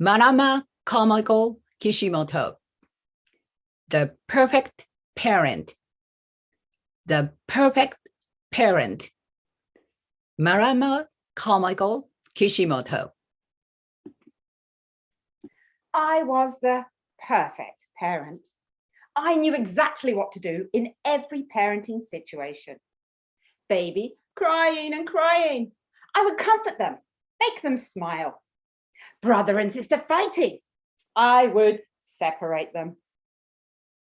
Marama comical Kishimoto. The perfect parent. The perfect parent. Marama comical Kishimoto. I was the perfect parent. I knew exactly what to do in every parenting situation. Baby crying and crying. I would comfort them, make them smile. Brother and sister fighting. I would separate them.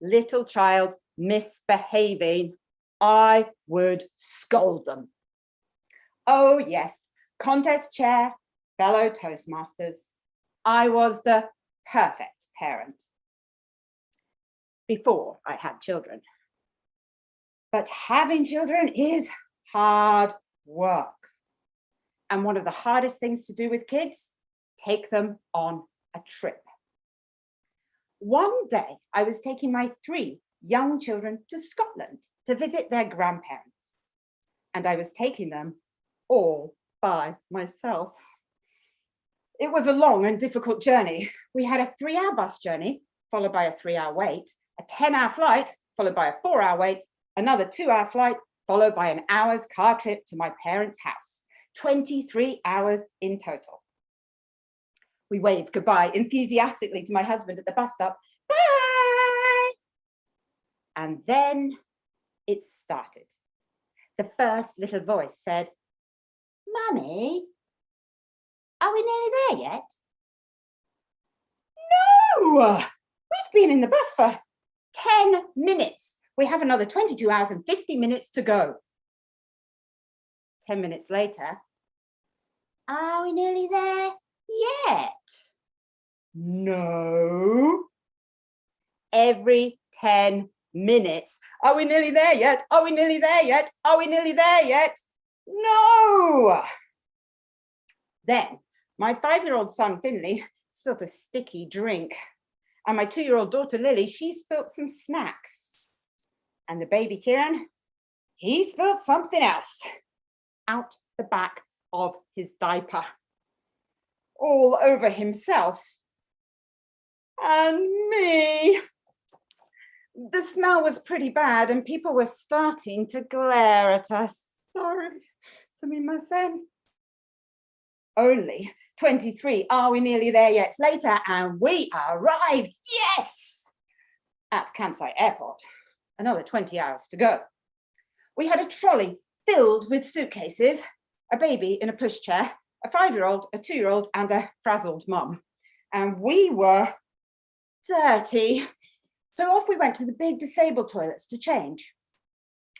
Little child misbehaving. I would scold them. Oh yes, contest chair, fellow Toastmasters. I was the perfect parent before I had children. But having children is hard work. And one of the hardest things to do with kids, take them on a trip. One day, I was taking my 3 young children to Scotland to visit their grandparents. And I was taking them all by myself. It was a long and difficult journey. We had a 3-hour bus journey, followed by a 3-hour wait, a 10-hour flight, followed by a 4-hour wait, another 2-hour flight, followed by an hour's car trip to my parents' house. 23 hours in total. We waved goodbye enthusiastically to my husband at the bus stop. Bye! And then it started. The first little voice said, Mummy, are we nearly there yet? No! We've been in the bus for 10 minutes. We have another 22 hours and 50 minutes to go. 10 minutes later, are we nearly there yet? No. Every 10 minutes, are we nearly there yet? Are we nearly there yet? Are we nearly there yet? No. Then my 5-year-old son, Finley, spilt a sticky drink. And my 2-year-old daughter, Lily, she spilt some snacks. And the baby, Kieran, he spilt something else out the back of his diaper, all over himself and me. The smell was pretty bad and people were starting to glare at us. Sorry, sumimasen. Only 23, are we nearly there yet? Later, and we arrived, yes, at Kansai Airport. Another 20 hours to go. We had a trolley filled with suitcases, a baby in a pushchair, a 5-year-old, a 2-year-old, and a frazzled mum. And we were dirty. So off we went to the big disabled toilets to change.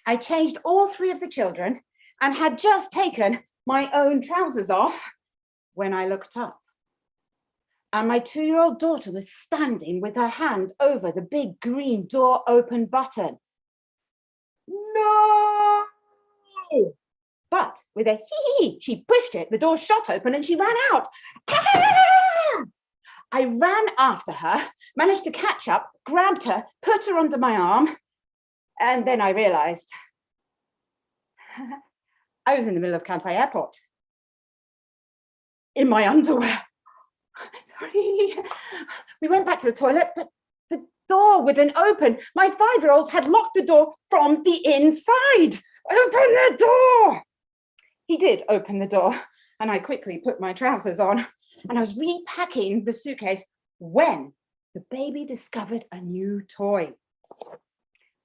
I changed all 3 of the children and had just taken my own trousers off when I looked up. And my 2-year-old daughter was standing with her hand over the big green door open button. No! But with a hee-hee, she pushed it, the door shot open and she ran out. Ah! I ran after her, managed to catch up, grabbed her, put her under my arm, and then I realized I was in the middle of Kansai Airport in my underwear. Sorry. We went back to the toilet, but the door wouldn't open. My 5-year-old had locked the door from the inside. Open the door! He did open the door, and I quickly put my trousers on, and I was repacking the suitcase when the baby discovered a new toy.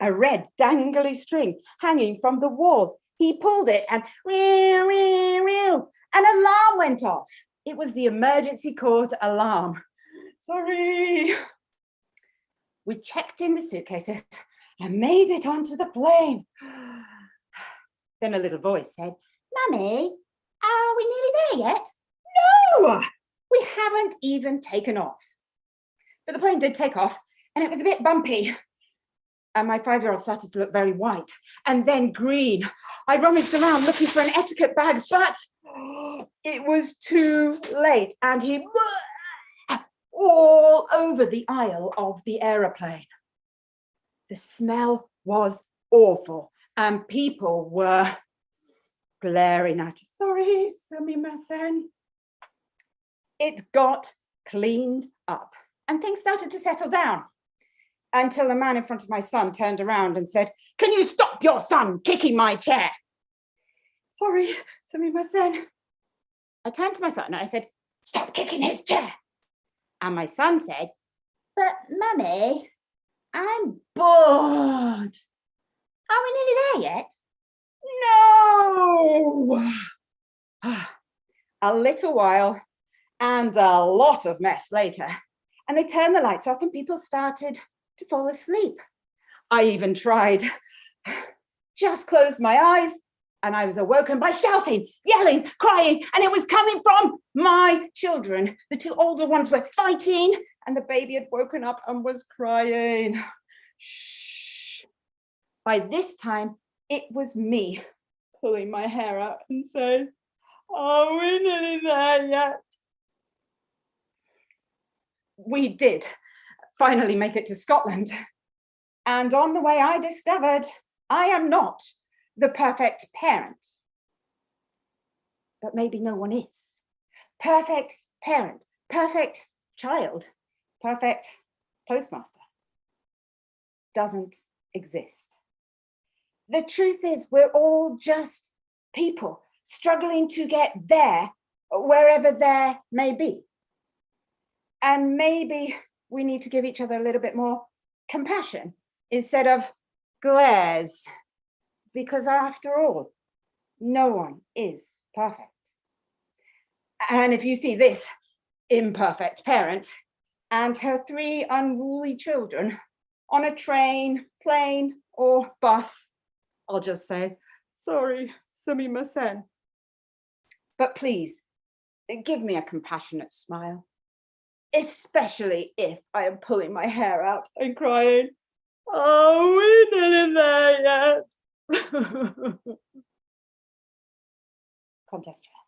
A red dangly string hanging from the wall. He pulled it and an alarm went off. It was the emergency court alarm. Sorry. We checked in the suitcases and made it onto the plane. Then a little voice said, Mummy, are we nearly there yet? No, we haven't even taken off. But the plane did take off and it was a bit bumpy. And my 5-year-old started to look very white and then green. I rummaged around looking for an etiquette bag, but it was too late. And he all over the aisle of the aeroplane. The smell was awful and people were glaring at us. Sorry, sumimasen. It got cleaned up, and things started to settle down until the man in front of my son turned around and said, "Can you stop your son kicking my chair?" "Sorry, sumimasen." I turned to my son and I said, "Stop kicking his chair." And my son said, "But Mummy, I'm bored." "Are we nearly there yet?" "No." A little while and a lot of mess later, and they turned the lights off and people started to fall asleep. I even tried. Just closed my eyes and I was awoken by shouting, yelling, crying, and it was coming from my children. The two older ones were fighting and the baby had woken up and was crying. Shh. By this time, it was me pulling my hair out and saying, "Are we nearly there yet?" We did finally make it to Scotland. And on the way, I discovered I am not the perfect parent. But maybe no one is. Perfect parent, perfect child, perfect Toastmaster doesn't exist. The truth is, we're all just people struggling to get there, wherever there may be. And maybe we need to give each other a little bit more compassion instead of glares, because after all, no one is perfect. And if you see this imperfect parent and her 3 unruly children on a train, plane, or bus, I'll just say, "Sorry, sumimasen." But please, give me a compassionate smile, especially if I am pulling my hair out and crying, "Are we nearly there yet?" Contest chair.